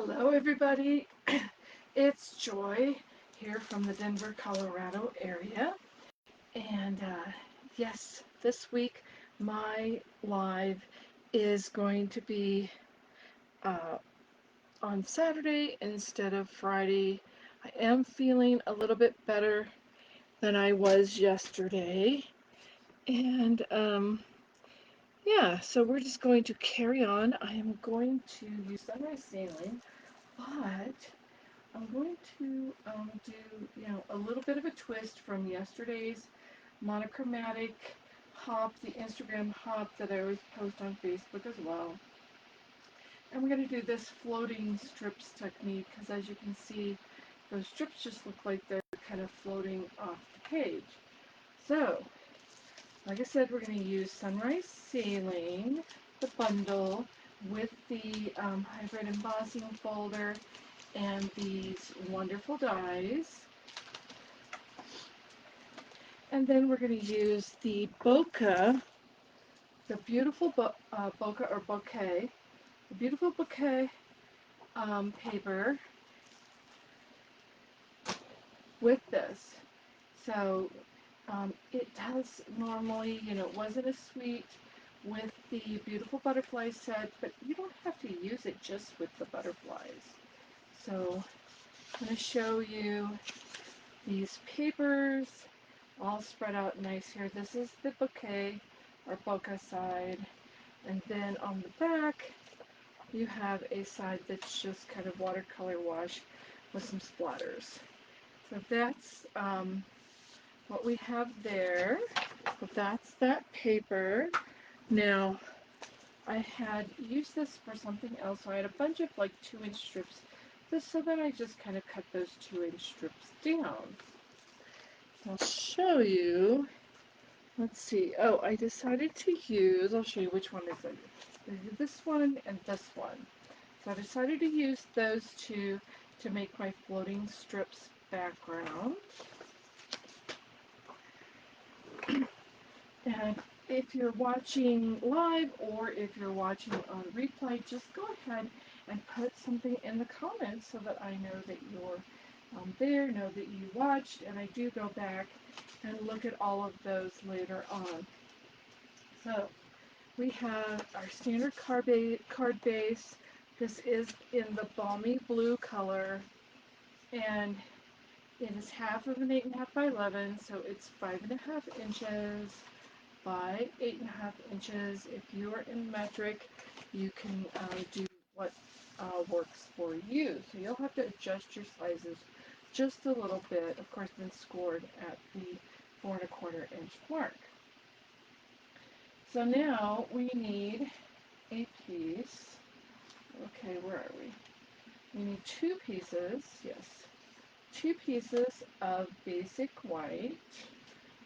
Hello everybody, it's Joy here from the Denver, Colorado area, and yes, this week my live is going to be uh, on Saturday instead of Friday. I am feeling a little bit better than I was yesterday, and yeah, so we're just going to carry on. I am going to use sunrise sailing, but I'm going to do, a little bit of a twist from yesterday's monochromatic hop, the Instagram hop that I always post on Facebook as well. And we're going to do this floating strips technique because as you can see, those strips just look like they're kind of floating off the page. So, like I said, we're going to use Sunrise Sailing, the bundle, with the hybrid embossing folder and these wonderful dies. And then we're going to use the Bokeh, the beautiful Bokeh or Bokeh, the beautiful Bokeh paper with this. So it does normally, it wasn't as sweet with the beautiful butterfly set, but you don't have to use it just with the butterflies. So I'm going to show you these papers all spread out nice here. This is the bouquet or bokeh side, and then on the back you have a side that's just kind of watercolor wash with some splatters. So that's what we have there. So that's that paper. Now I had used this for something else, so I had a bunch of like 2-inch strips, just so that I just kind of cut those 2-inch strips down. I'll show you. Let's see. Oh, I decided to use, I'll show you which one is it. This one and this one. So I decided to use those two to make my floating strips background. And if you're watching live or if you're watching on replay, just go ahead and put something in the comments so that I know that you're there, know that you watched, and I do go back and look at all of those later on. So we have our standard card base. This is in the balmy blue color, and it is half of an 8.5 by 11, so it's 5.5 inches by 8.5 inches. If you are in metric, you can do what works for you. So you'll have to adjust your sizes just a little bit, of course, then scored at the 4.25 inch mark. So now we need a piece. Okay, where are we? We need two pieces, yes. Two pieces of basic white,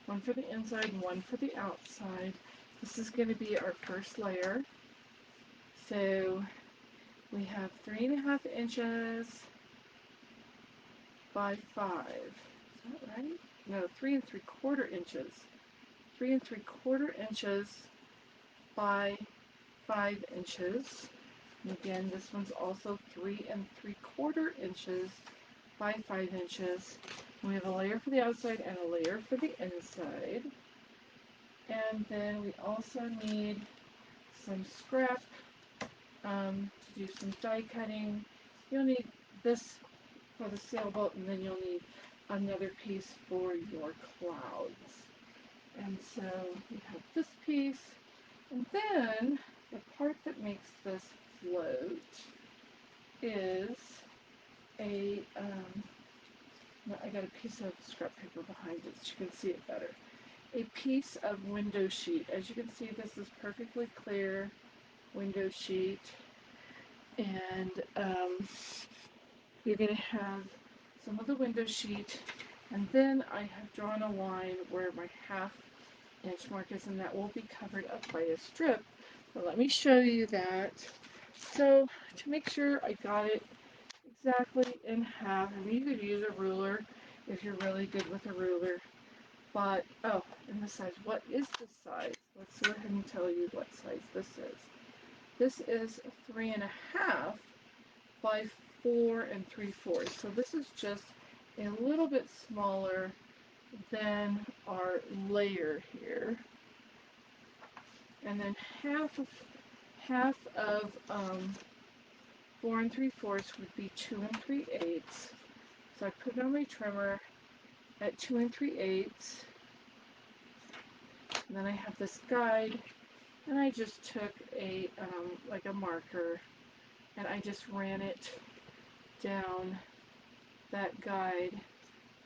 one for the inside and one for the outside. This is going to be our first layer. So we have 3.5 inches by 5. Is that right? No, 3 3/4 inches. 3 3/4 inches by 5 inches. And again, this one's also 3 3/4 inches by 5 inches. And we have a layer for the outside and a layer for the inside. And then we also need some scrap to do some die cutting. You'll need this for the sailboat, and then you'll need another piece for your clouds. And so we have this piece, and then the part that makes this float is I got a piece of scrap paper behind it so you can see it better. A piece of window sheet. As you can see, this is perfectly clear window sheet, and you're going to have some of the window sheet, and then I have drawn a line where my 1/2 inch mark is, and that will be covered up by a strip. But let me show you that. So to make sure I got it exactly in half, I mean, you could use a ruler if you're really good with a ruler. But, oh, and the size. What is the size? Let's go ahead and tell you what size this is. This is 3.5 by 4 3/4. So this is just a little bit smaller than our layer here. And then half of 4 3/4 would be 2 3/8. So I put it on my trimmer at 2 3/8. And then I have this guide, and I just took a like a marker, and I just ran it down that guide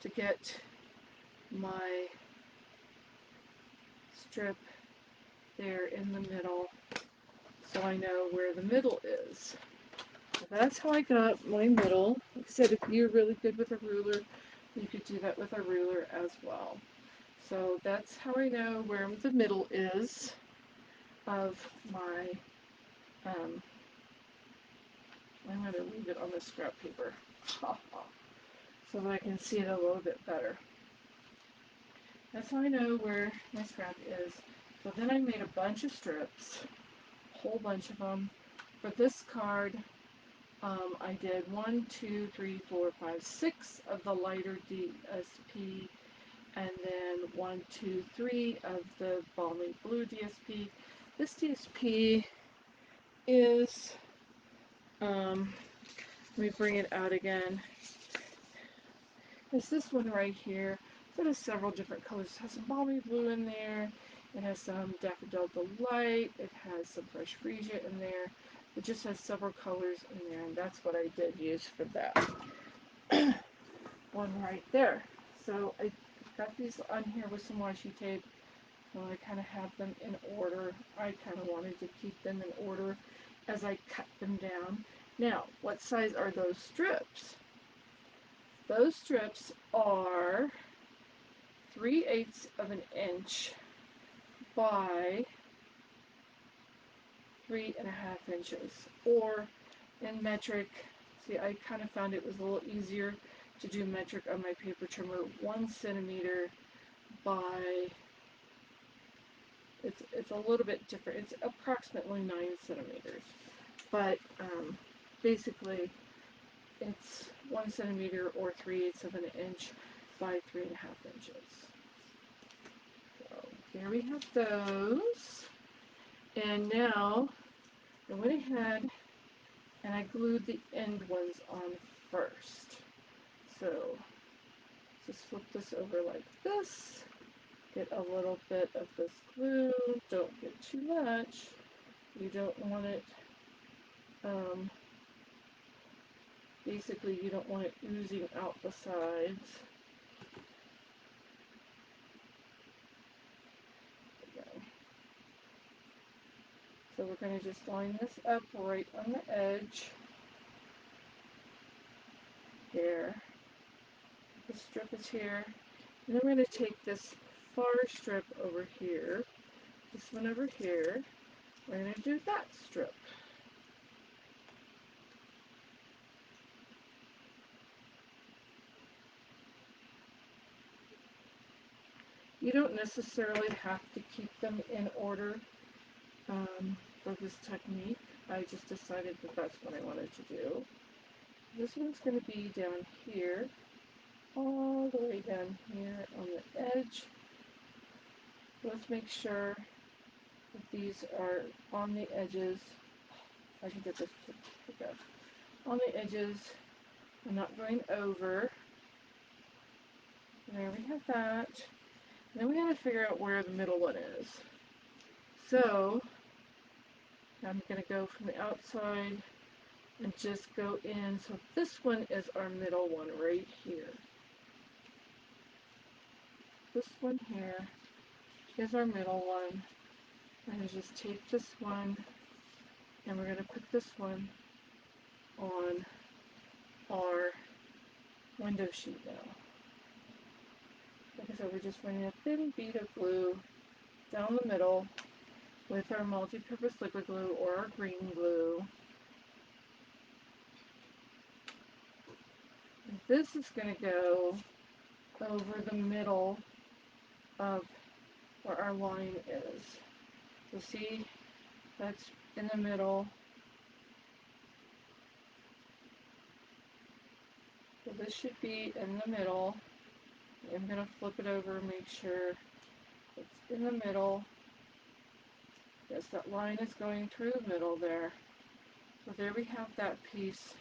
to get my strip there in the middle, so I know where the middle is. So that's how I got my middle. Like I said, if you're really good with a ruler, you could do that with a ruler as well. So that's how I know where the middle is of my, I'm going to leave it on the scrap paper so that I can see it a little bit better. That's how I know where my scrap is. So then I made a bunch of strips, a whole bunch of them. For this card, I did 1, 2, 3, 4, 5, 6 of the lighter DSP, and then 1, 2, 3 of the balmy blue DSP. This DSP is, let me bring it out again. It's this one right here. So it has several different colors. It has some balmy blue in there. It has some daffodil delight. It has some fresh freesia in there. It just has several colors in there, and that's what I did use for that one right there. So I got these on here with some washi tape. So I kind of have them in order. I kind of wanted to keep them in order as I cut them down. Now, what size are those strips? Those strips are 3/8 of an inch by 3.5 inches, or in metric. See, I kind of found it was a little easier to do metric on my paper trimmer. 1 centimeter by, it's a little bit different. It's approximately 9 centimeters, but basically it's 1 centimeter or 3/8 of an inch by 3.5 inches. So here we have those. And now I went ahead and I glued the end ones on first. So just flip this over like this. Get a little bit of this glue. Don't get too much. You don't want it, basically you don't want it oozing out the sides. So we're going to just line this up right on the edge. Here. The strip is here. And then we're going to take this far strip over here, this one over here. We're going to do that strip. You don't necessarily have to keep them in order for this technique. I just decided that that's what I wanted to do. This one's going to be down here, all the way down here on the edge. Let's make sure that these are on the edges. I can get this to pick up. On the edges, I'm not going over. There we have that. And then we got to figure out where the middle one is. So I'm going to go from the outside and just go in. So this one is our middle one right here. This one here is our middle one. I'm going to just take this one and we're going to put this one on our window sheet now. Like I said, we're just running a thin bead of glue down the middle with our multi-purpose liquid glue or our green glue. And this is going to go over the middle of where our line is. So see, that's in the middle. So this should be in the middle. I'm going to flip it over, make sure it's in the middle. Yes, that line is going through the middle there. So there we have that piece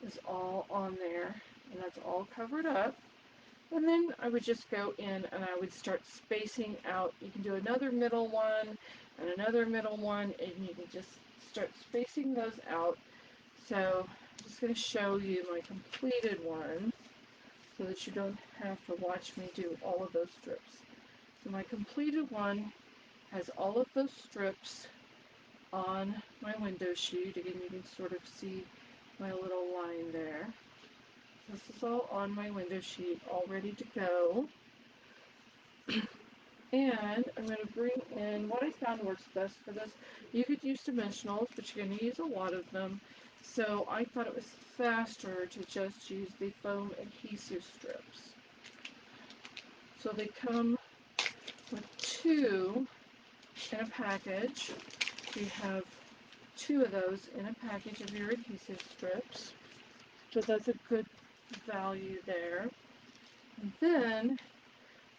is all on there, and that's all covered up. And then I would just go in and I would start spacing out. You can do another middle one and another middle one, and you can just start spacing those out. So I'm just going to show you my completed one so that you don't have to watch me do all of those strips. So my completed one has all of those strips on my window sheet. Again, you can sort of see my little line there. This is all on my window sheet, all ready to go. And I'm going to bring in what I found works best for this. You could use dimensionals, but you're going to use a lot of them. So I thought it was faster to just use the foam adhesive strips. So they come with 2 in a package. You have 2 of those in a package of your adhesive strips. So that's a good value there. And then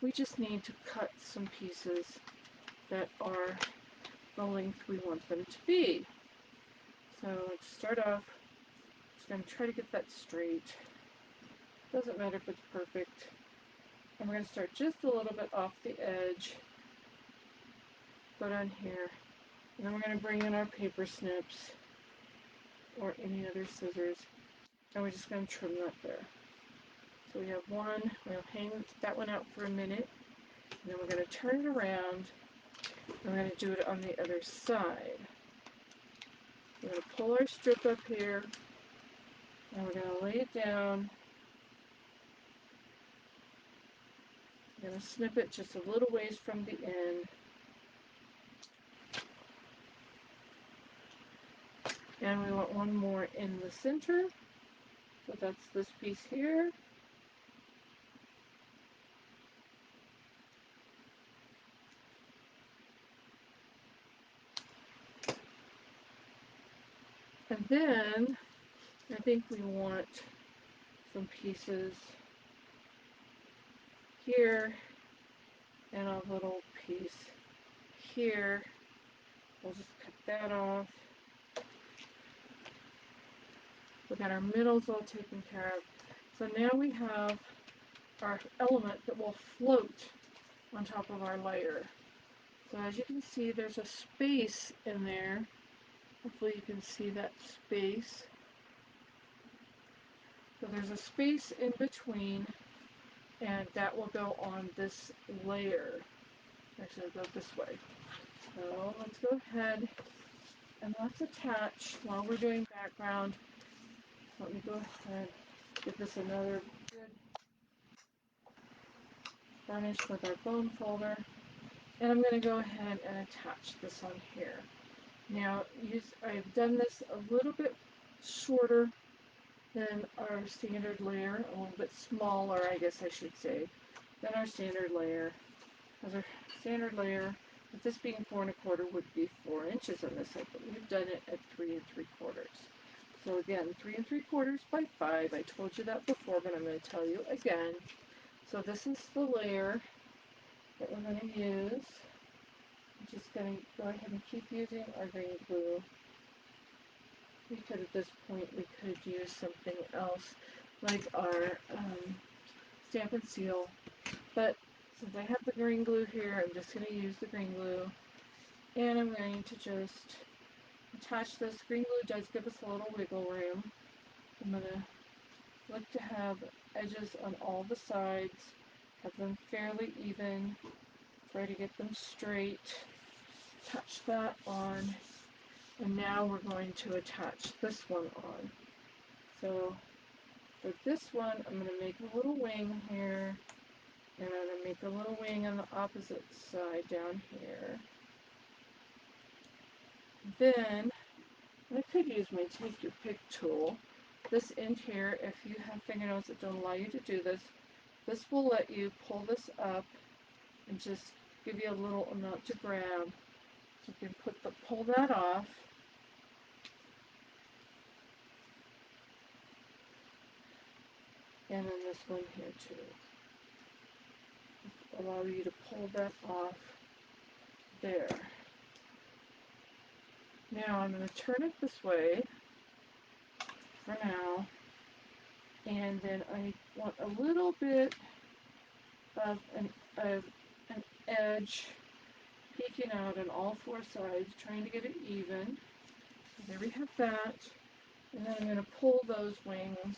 we just need to cut some pieces that are the length we want them to be. So let's start off, just going to try to get that straight. Doesn't matter if it's perfect. And we're going to start just a little bit off the edge. Go down here. And then we're going to bring in our paper snips or any other scissors. And we're just going to trim that there. So we have one, we'll hang that one out for a minute. And then we're going to turn it around. And we're going to do it on the other side. We're going to pull our strip up here. And we're going to lay it down. I'm going to snip it just a little ways from the end. And we want one more in the center. So that's this piece here. And then I think we want some pieces here and a little piece here. We'll just cut that off. We got our middles all taken care of. So now we have our element that will float on top of our layer. So as you can see, there's a space in there. Hopefully you can see that space. So there's a space in between, and that will go on this layer. Actually, I'll go this way. So let's go ahead and let's attach, while we're doing background, let me go ahead and give this another good varnish with our bone folder. And I'm going to go ahead and attach this on here. Now, I've done this a little bit shorter than our standard layer, a little bit smaller, I guess I should say, than our standard layer. Because our standard layer, with this being 4 1/4, would be 4 inches on this side, but we've done it at 3 3/4. So again, 3 3/4 by 5. I told you that before, but I'm going to tell you again. So this is the layer that we're going to use. I'm just going to go ahead and keep using our green glue. We could, at this point, we could use something else, like our Stamp and Seal. But since I have the green glue here, I'm just going to use the green glue. And I'm going to just attach this. Green glue does give us a little wiggle room. I'm going to look to have edges on all the sides, have them fairly even, try to get them straight. Touch that on, and now we're going to attach this one on. So for this one, I'm going to make a little wing here, and I'm going to make a little wing on the opposite side down here. Then I could use my Take Your Pick tool. This end here, if you have fingernails that don't allow you to do this, this will let you pull this up and just give you a little amount to grab. So you can pull that off. and then this one here too. Allow you to pull that off there. Now I'm going to turn it this way for now, and then I want a little bit of an edge peeking out on all four sides, trying to get it even. There we have that. And then I'm going to pull those wings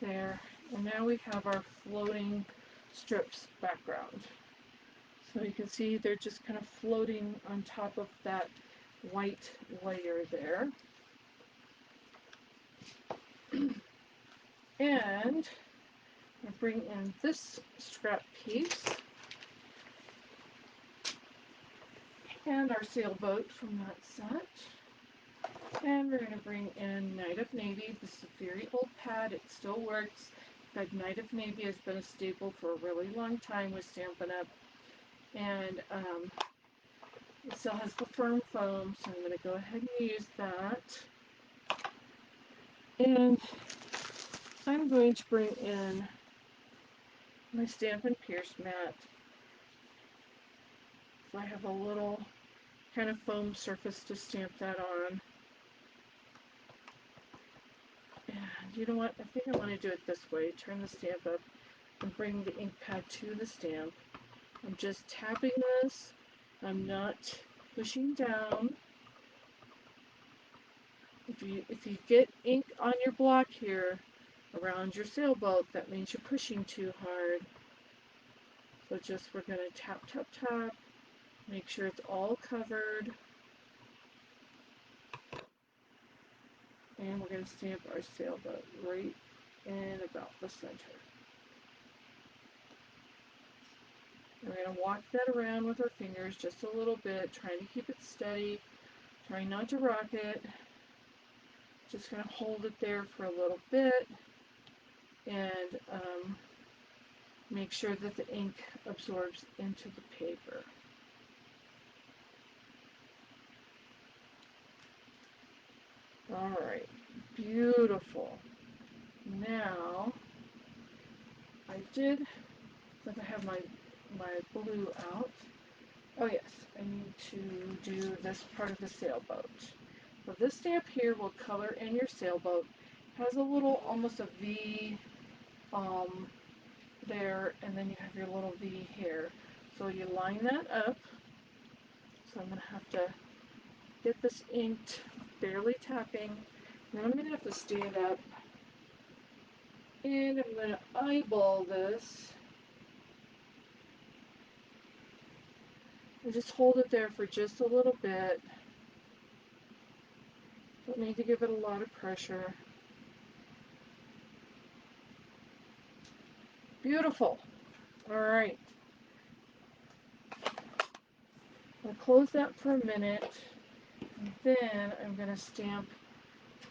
there. And now we have our floating strips background. So you can see they're just kind of floating on top of that white layer there. And I bring in this scrap piece and our sailboat from that set. And we're going to bring in Night of Navy. This is a very old pad. It still works. But Night of Navy has been a staple for a really long time with Stampin' Up. And it still has the firm foam, so I'm going to go ahead and use that. And I'm going to bring in my Stampin' Pierce mat. So I have a little kind of foam surface to stamp that on. And you know what? I think I want to do it this way. Turn the stamp up and bring the ink pad to the stamp. I'm just tapping this. I'm not pushing down. If you get ink on your block here around your sailboat, that means you're pushing too hard. So just we're going to tap, tap, tap. Make sure it's all covered. And we're going to stamp our sailboat right in about the center. We're going to walk that around with our fingers just a little bit, trying to keep it steady, trying not to rock it. Just going to hold it there for a little bit and make sure that the ink absorbs into the paper. Alright, beautiful. Now, since I have my blue out, oh yes, I need to do this part of the sailboat. So this stamp here will color in your sailboat. It has a little, almost a V there, and then you have your little V here. So you line that up. So I'm going to have to get this inked, barely tapping. Then I'm going to have to stand up, and I'm going to eyeball this. And just hold it there for just a little bit. Don't need to give it a lot of pressure. Beautiful. Alright. I'll close that for a minute. And then I'm going to stamp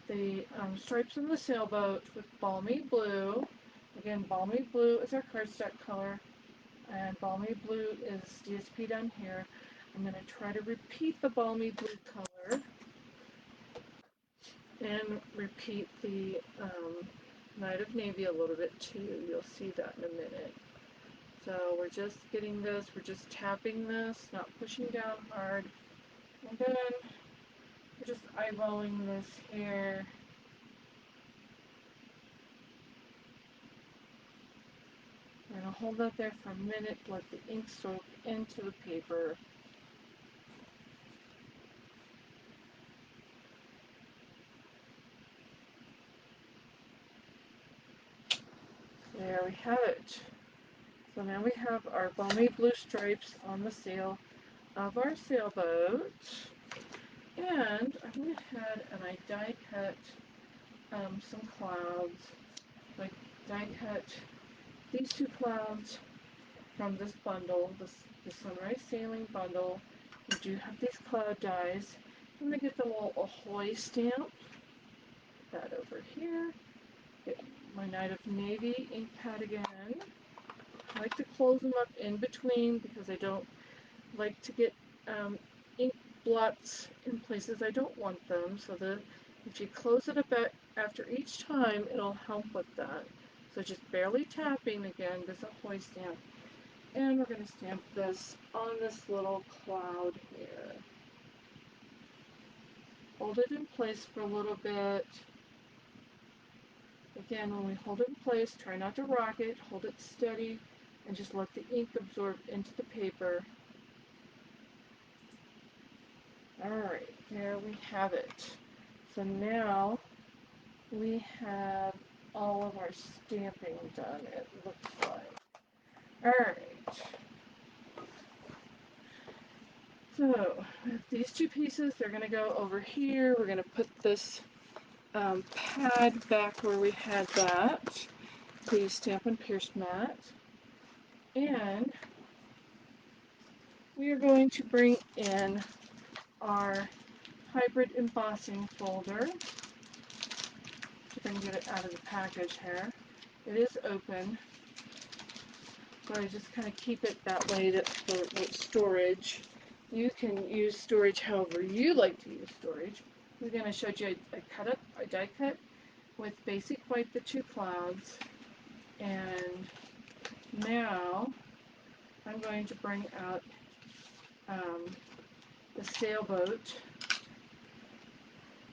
the stripes on the sailboat with Balmy Blue. Again, Balmy Blue is our cardstock color. And Balmy Blue is DSP down here. I'm going to try to repeat the Balmy Blue color. And repeat the Night of Navy a little bit too. You'll see that in a minute. So we're just getting this, we're just tapping this, not pushing down hard. And then we're just eyeballing this here. We're going to hold that there for a minute, let the ink soak into the paper. There we have it. So now we have our balmy blue stripes on the sail of our sailboat. And I went ahead and I die cut some clouds. So I die cut these two clouds from this bundle, the Sunrise Sailing bundle. We do have these cloud dies. I'm going to get the little Ahoy stamp. Put that over here. Get my Night of Navy ink pad again. I like to close them up in between because I don't like to get ink blots in places I don't want them. So the If you close it a bit after each time, it'll help with that. So just barely tapping again, this is a hoist stamp. And we're going to stamp this on this little cloud here. Hold it in place for a little bit. Again, when we hold it in place, try not to rock it, hold it steady, and just let the ink absorb into the paper. Alright, there we have it. So now we have all of our stamping done, it looks like. Alright. So, these two pieces, they're going to go over here. We're going to put this pad back where we had that. The Stampin' Pierce mat. And we are going to bring in our hybrid embossing folder. See if I can get it out of the package here. It is open, but I just kind of keep it that way for storage. You can use storage however you like to use storage. Again, I showed you a die cut with basic white, the two clouds, and now I'm going to bring out the sailboat,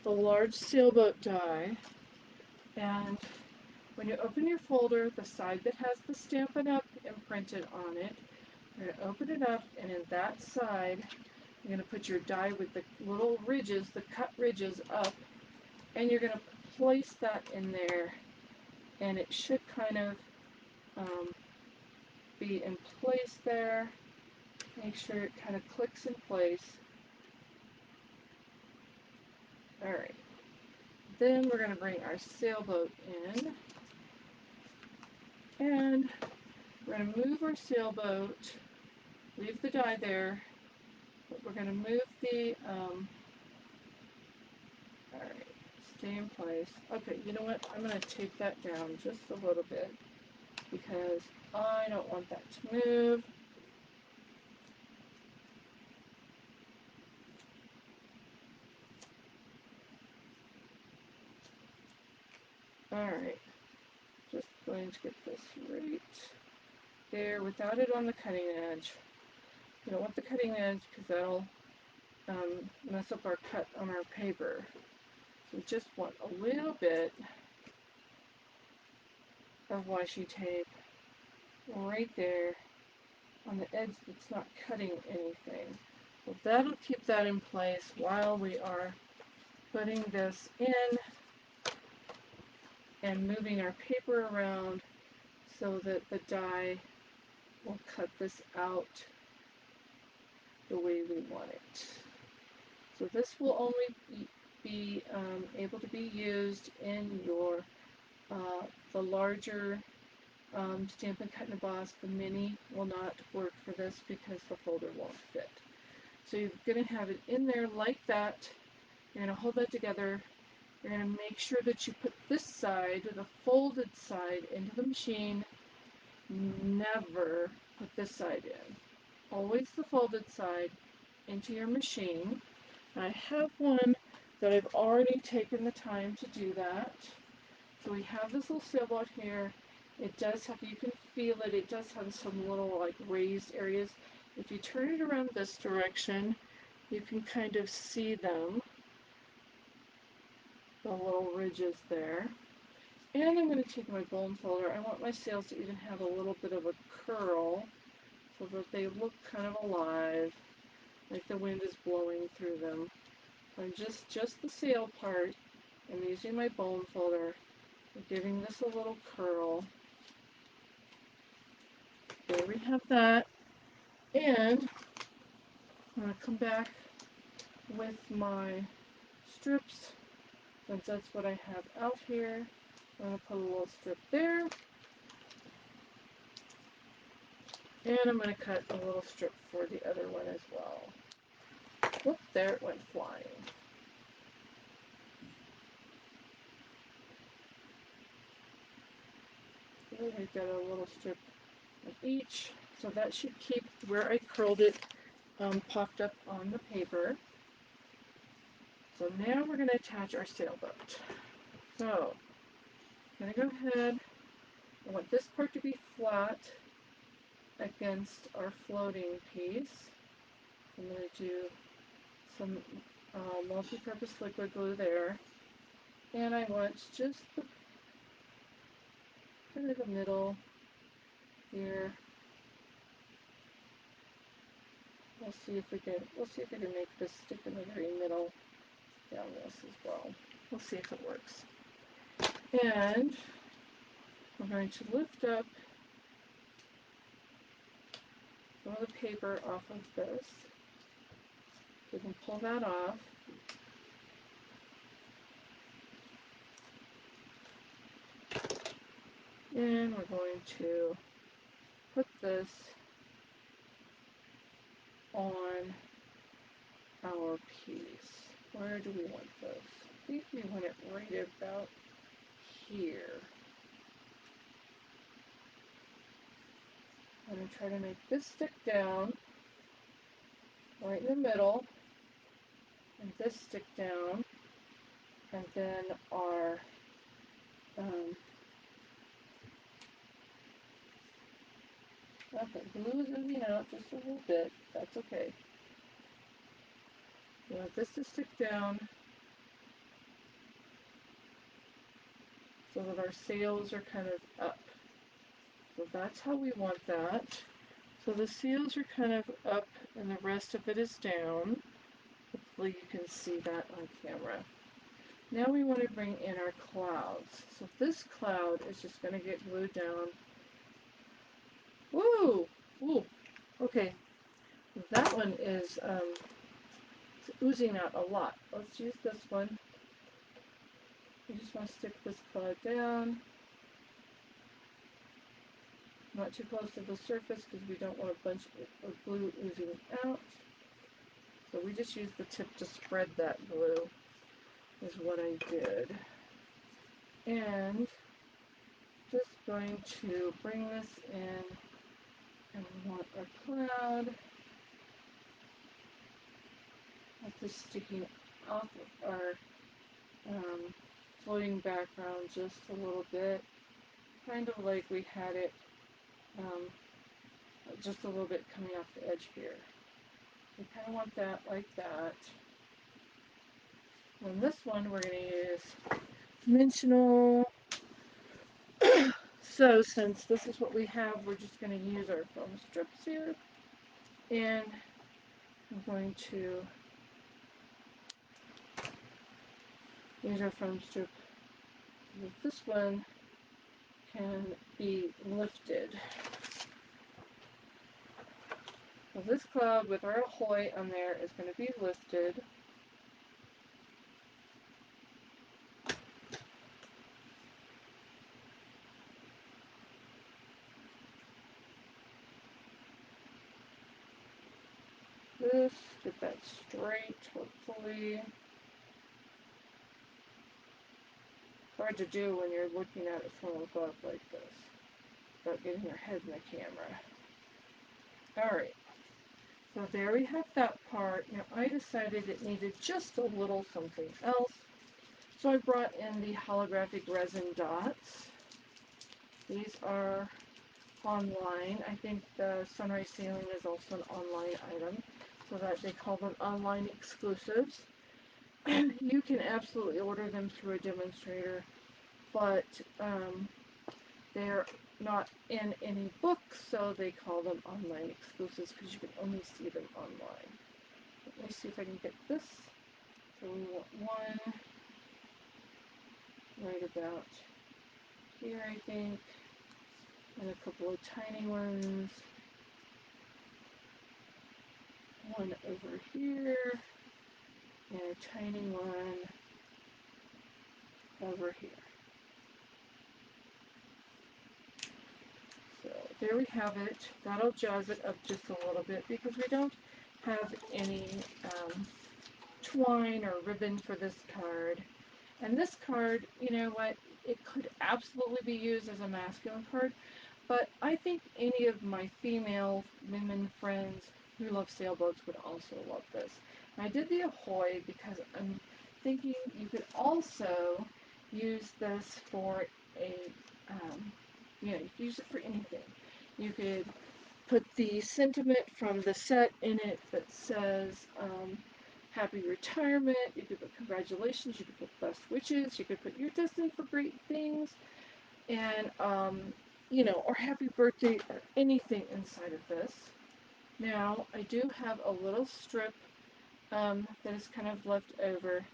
the large sailboat die, and when you open your folder, the side that has the Stampin' Up! Imprinted on it, you're going to open it up, and in that side, you're going to put your die with the little ridges, the cut ridges up, and you're going to place that in there, and it should kind of be in place there. Make sure it kind of clicks in place. Alright, then we're going to bring our sailboat in, and we're going to move our sailboat, leave the die there, but we're going to move the, alright, stay in place. Okay, you know what, I'm going to tape that down just a little bit, because I don't want that to move. Alright, just going to get this right there without it on the cutting edge. You don't want the cutting edge because that'll mess up our cut on our paper. So we just want a little bit of washi tape right there on the edge that's not cutting anything. So that'll keep that in place while we are putting this in and moving our paper around so that the die will cut this out the way we want it. So this will only be able to be used in your the larger Stampin' Cut and Emboss. The mini will not work for this because the folder won't fit. So you're going to have it in there like that. You're going to hold that together. You're going to make sure that you put this side, the folded side, into the machine. Never put this side in. Always the folded side into your machine. And I have one that I've already taken the time to do that. So we have this little sailboat here. It does have, you can feel it, it does have some little like raised areas. If you turn it around this direction, you can kind of see them, the little ridges there. And I'm going to take my bone folder. I want my sails to even have a little bit of a curl so that they look kind of alive, like the wind is blowing through them. I'm just the sail part. I'm using my bone folder, giving this a little curl. There we have that. And I'm going to come back with my strips, since that's what I have out here. I'm going to put a little strip there. And I'm going to cut a little strip for the other one as well. Whoop, there it went flying. So I got a little strip of each. So that should keep where I curled it popped up on the paper. So now we're going to attach our sailboat. So I'm going to go ahead. I want this part to be flat against our floating piece. I'm going to do some multi-purpose liquid glue there. And I want just the, kind of the middle here. We'll see if we can make this stick in the very middle down this as well. We'll see if it works. And we're going to lift up some of the paper off of this. We can pull that off. And we're going to put this on our piece. Where do we want this? I think we want it right about here. I'm going to try to make this stick down right in the middle, and this stick down, and then our okay, glue is oozing out just a little bit. That's okay. We want this to stick down so that our sails are kind of up. So that's how we want that. So the sails are kind of up and the rest of it is down. Hopefully you can see that on camera. Now we want to bring in our clouds. So this cloud is just going to get glued down. Woo! Ooh! Okay, that one is oozing out a lot. Let's use this one. We just want to stick this cloud down. Not too close to the surface because we don't want a bunch of glue oozing out. So we just use the tip to spread that glue, is what I did. And just going to bring this in, and we want our cloud. That's just sticking off of our floating background just a little bit, kind of like we had it just a little bit coming off the edge here. We kind of want that like that. On this one, we're going to use dimensional. So since this is what we have, we're just going to use our foam strips here. And I'm going to use our foam strip. This one can be lifted. So this cloud with our ahoy on there is going to be lifted. This, get that straight, hopefully. Hard to do when you're looking at it from above like this, without getting your head in the camera. Alright, so there we have that part. Now I decided it needed just a little something else, so I brought in the holographic resin dots. These are online. I think the Sunrise Sailing is also an online item, so that they call them online exclusives. You can absolutely order them through a demonstrator, but they're not in any books, so they call them online exclusives because you can only see them online. Let me see if I can get this. So we want one right about here, I think, and a couple of tiny ones. One over here, and a tiny one over here. So there we have it. That'll jazz it up just a little bit because we don't have any twine or ribbon for this card. And this card, you know what, it could absolutely be used as a masculine card, but I think any of my female women friends who love sailboats would also love this. And I did the Ahoy because I'm thinking you could also use this for a, you know, you could use it for anything. You could put the sentiment from the set in it that says, happy retirement. You could put congratulations. You could put best wishes. You could put you're destined for great things. And, you know, or happy birthday or anything inside of this. Now, I do have a little strip that is kind of left over,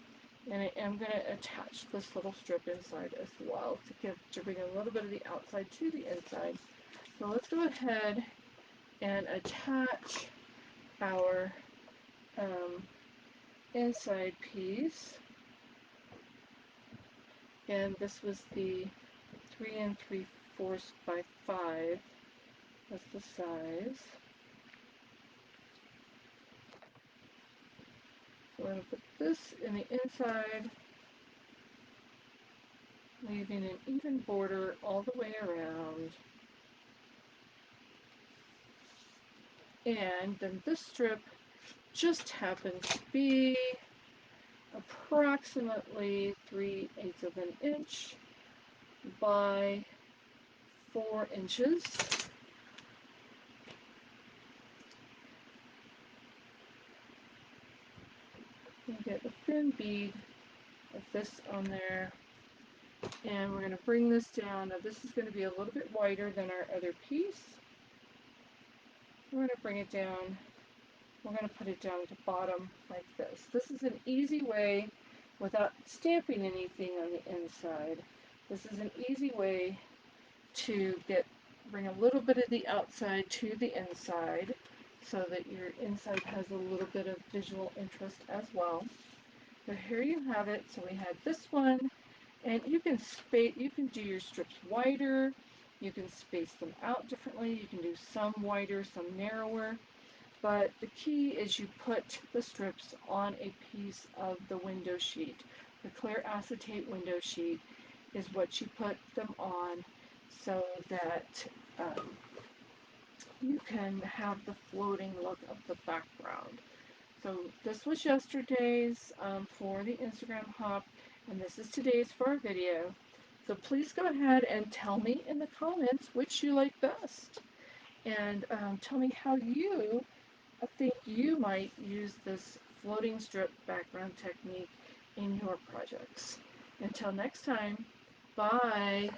and I am going to attach this little strip inside as well to bring a little bit of the outside to the inside. So let's go ahead and attach our um, inside piece. And this was the 3 3/4 by 5. That's the size. So we're going to put this in the inside, leaving an even border all the way around. And then this strip just happens to be approximately 3/8 of an inch by 4 inches. You get a thin bead of this on there, and we're going to bring this down. Now this is going to be a little bit wider than our other piece. We're going to bring it down. We're going to put it down at the bottom like this. This is an easy way, without stamping anything on the inside, this is an easy way to bring a little bit of the outside to the inside so that your inside has a little bit of visual interest as well. So here you have it. So we had this one, and you can do your strips wider, you can space them out differently, you can do some wider, some narrower, but the key is you put the strips on a piece of the window sheet. The clear acetate window sheet is what you put them on so that you can have the floating look of the background. So this was yesterday's for the Instagram hop, and this is today's for our video. So please go ahead and tell me in the comments which you like best, and tell me how you think you might use this floating strip background technique in your projects. Until next time, bye.